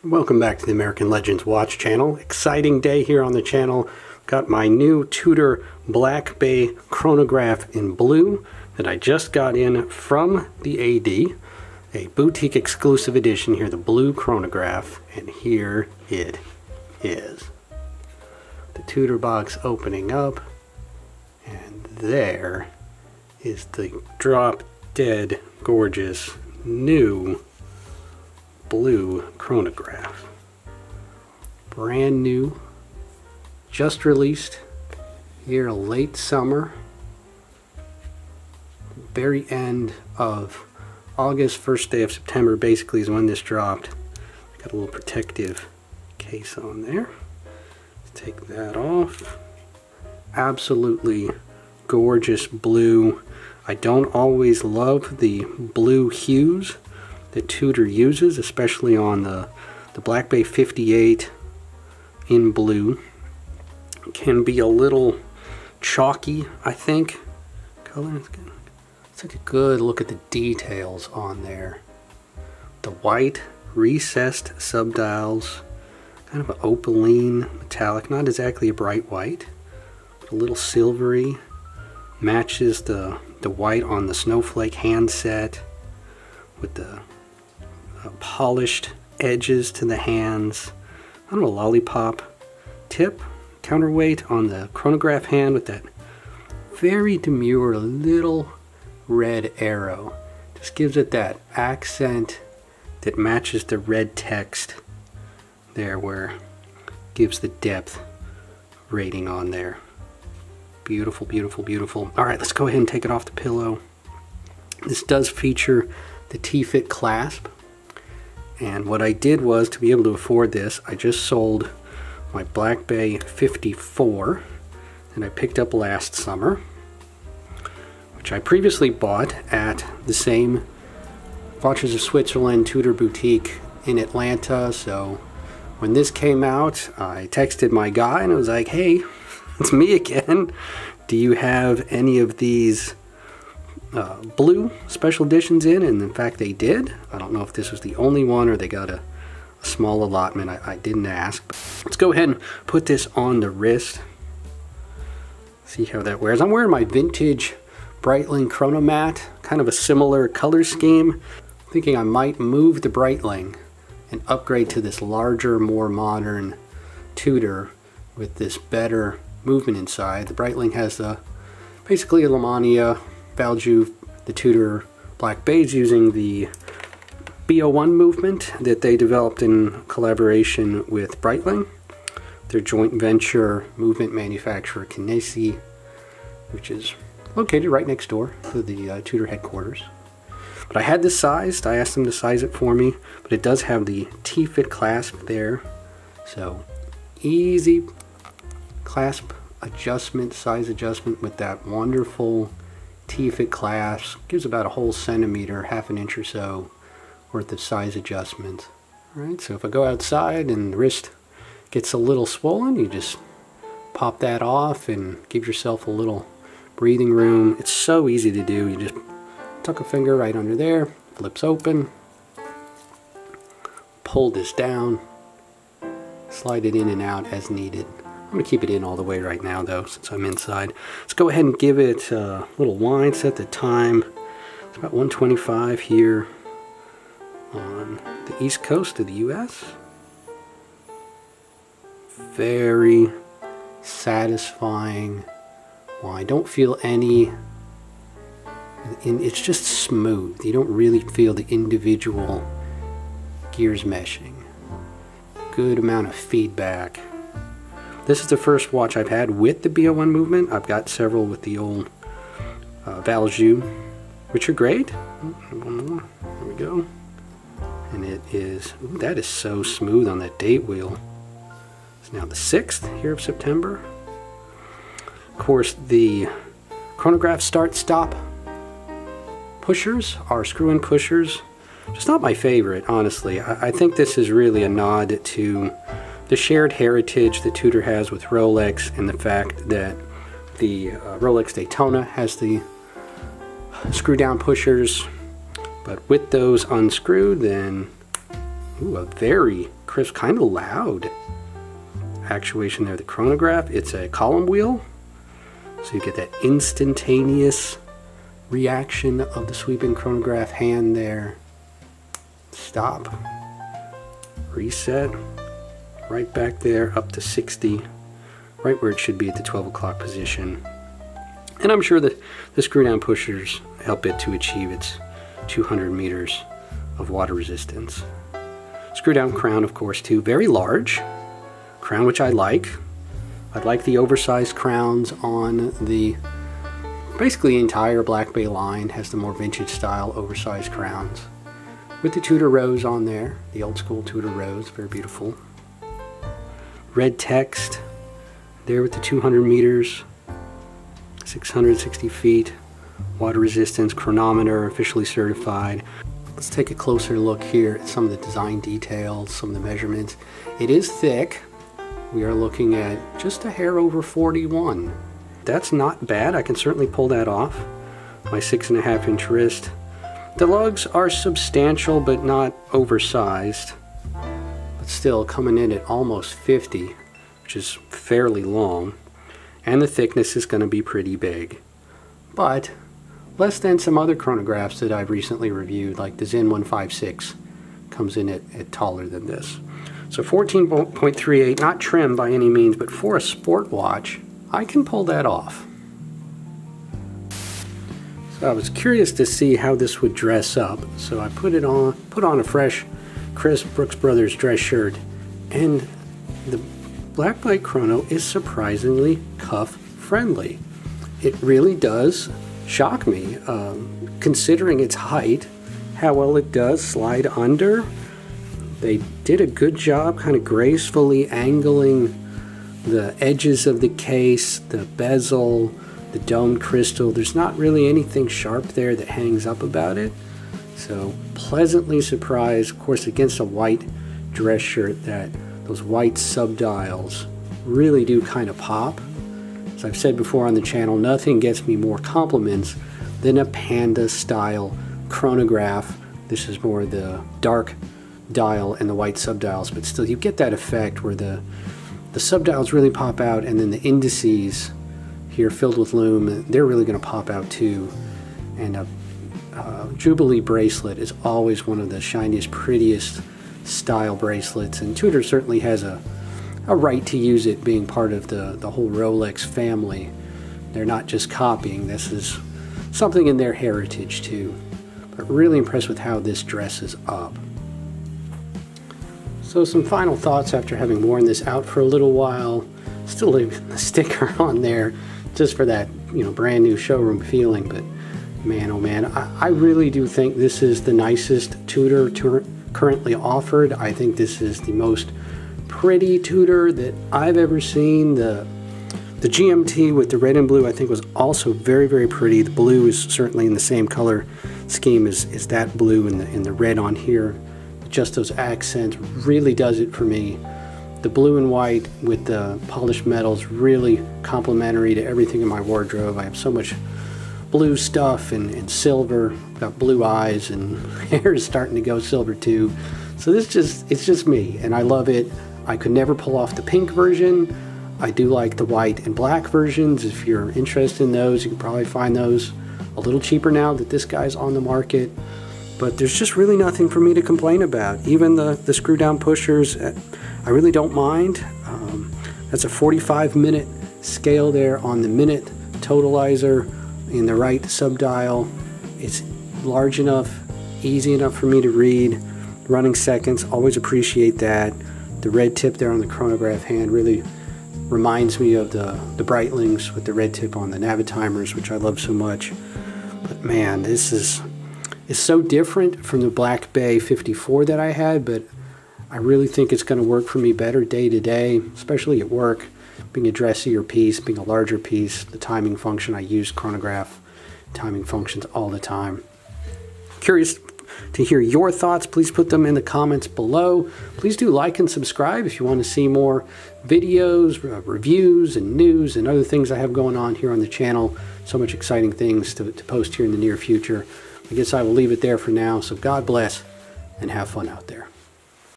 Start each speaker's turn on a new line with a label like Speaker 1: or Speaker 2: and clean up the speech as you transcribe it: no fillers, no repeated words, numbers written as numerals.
Speaker 1: Welcome back to the American Legends Watch channel. Exciting day here on the channel. Got my new Tudor Black Bay Chronograph in blue that I just got in from the AD. A boutique exclusive edition here, the blue chronograph, and here it is. The Tudor box opening up, and there is the drop dead gorgeous new blue chronograph. Brand new, just released here late summer, very end of August, first day of September basically is when this dropped. Got a little protective case on there. Let's take that off. Absolutely gorgeous blue. I don't always love the blue hues that Tudor uses, especially on the Black Bay 58 in blue. It can be a little chalky, I think. Color is good. Let's take a good look at the details on there. The white recessed subdials, kind of an opaline metallic, not exactly a bright white, but a little silvery. Matches the white on the snowflake handset with the polished edges to the hands. I don't know, lollipop tip, counterweight on the chronograph hand with that very demure little red arrow. Just gives it that accent that matches the red text there, where it gives the depth rating on there. Beautiful, beautiful, beautiful. All right, let's go ahead and take it off the pillow. This does feature the T-fit clasp. And what I did was, to be able to afford this, I just sold my Black Bay 54 that I picked up last summer, which I previously bought at the same Watches of Switzerland Tudor boutique in Atlanta. So when this came out, I texted my guy and I was like, hey, it's me again. Do you have any of these blue special editions in? And in fact they did. I don't know if this was the only one or they got a small allotment. I didn't ask. But let's go ahead and put this on the wrist. See how that wears. I'm wearing my vintage Breitling Chronomat, kind of a similar color scheme. Thinking I might move the Breitling and upgrade to this larger, more modern Tudor with this better movement inside. The Breitling has basically a Lamania Valjoux. The Tudor Black Bay's using the B01 movement that they developed in collaboration with Breitling, their joint venture movement manufacturer Kinesi, which is located right next door to the Tudor headquarters. But I had this sized. I asked them to size it for me, but it does have the T-fit clasp there, so easy clasp adjustment, size adjustment with that wonderful T-fit clasp. Gives about a whole centimeter, half an inch or so worth of size adjustment. Alright, so if I go outside and the wrist gets a little swollen, you just pop that off and give yourself a little breathing room. It's so easy to do. You just tuck a finger right under there, flips open, pull this down, slide it in and out as needed. I'm going to keep it in all the way right now though, since I'm inside. Let's go ahead and give it a little wind, set the time. It's about 1:25 here on the east coast of the US. Very satisfying. Well, I don't feel any, it's just smooth. You don't really feel the individual gears meshing. Good amount of feedback. This is the first watch I've had with the B01 movement. I've got several with the old Valjoux, which are great. One more. There we go. And it is, ooh, that is so smooth on that date wheel. It's now the 6th here of September. Of course, the chronograph start-stop pushers are screw-in pushers. Just not my favorite, honestly. I think this is really a nod to the shared heritage that Tudor has with Rolex, and the fact that the Rolex Daytona has the screw down pushers, but with those unscrewed, then Ooh, a very crisp, kind of loud actuation there. The chronograph, it's a column wheel, so you get that instantaneous reaction of the sweeping chronograph hand there. Stop. Reset. Right back there, up to 60. Right where it should be at the 12 o'clock position. And I'm sure that the screw down pushers help it to achieve its 200 meters of water resistance. Screw down crown, of course, too. Very large crown, which I like. I like the oversized crowns on the basically the entire Black Bay line. Has the more vintage style oversized crowns with the Tudor rose on there, the old school Tudor rose, very beautiful. Red text there with the 200 meters, 660 feet, water resistance, chronometer, officially certified. Let's take a closer look here at some of the design details, some of the measurements. It is thick. We are looking at just a hair over 41. That's not bad. I can certainly pull that off. My 6.5 inch wrist. The lugs are substantial but not oversized. But still coming in at almost 50, which is fairly long. And the thickness is going to be pretty big. But less than some other chronographs that I've recently reviewed, like the Zen 156 comes in at taller than this. So 14.38, not trim by any means, but for a sport watch, I can pull that off. So I was curious to see how this would dress up, so I put on a fresh, crisp Brooks Brothers dress shirt, and the Black Bay Chrono is surprisingly cuff friendly. It really does shock me, considering its height, how well it does slide under. They did a good job kind of gracefully angling the edges of the case, the bezel, the domed crystal. There's not really anything sharp there that hangs up about it. So pleasantly surprised, of course, against a white dress shirt, that those white subdials really do kind of pop. As I've said before on the channel, nothing gets me more compliments than a panda style chronograph. This is more the dark dial and the white subdials, but still you get that effect where the subdials really pop out, and then the indices here filled with lume, they're really going to pop out too. And a Jubilee bracelet is always one of the shiniest, prettiest style bracelets, and Tudor certainly has a right to use it, being part of the whole Rolex family. They're not just copying, this is something in their heritage too. But really impressed with how this dresses up. So some final thoughts after having worn this out for a little while. Still leaving the sticker on there just for that, you know, brand new showroom feeling. But man, oh man, I really do think this is the nicest Tudor currently offered. I think this is the most pretty Tudor that I've ever seen. The GMT with the red and blue I think was also very, very pretty. The blue is certainly in the same color scheme as that blue, and the red on here. Just those accents really does it for me. The blue and white with the polished metals really complementary to everything in my wardrobe. I have so much blue stuff and silver. Got blue eyes, and hair is starting to go silver too. So it's just me, and I love it. I could never pull off the pink version. I do like the white and black versions. If you're interested in those, you can probably find those a little cheaper now that this guy's on the market. But there's just really nothing for me to complain about. Even the screw down pushers, I really don't mind. That's a 45-minute scale there on the minute totalizer in the right subdial. It's large enough, easy enough for me to read. Running seconds, always appreciate that. The red tip there on the chronograph hand really reminds me of the Breitlings with the red tip on the Navitimers, which I love so much. But man, this is so different from the Black Bay 54 that I had, but I really think it's going to work for me better day to day, especially at work. Being a dressier piece, being a larger piece, the timing function, I use chronograph timing functions all the time. Curious to hear your thoughts. Please put them in the comments below. Please do like and subscribe if you want to see more videos, reviews, and news, and other things I have going on here on the channel. So much exciting things to post here in the near future. I guess I will leave it there for now. So God bless, and have fun out there.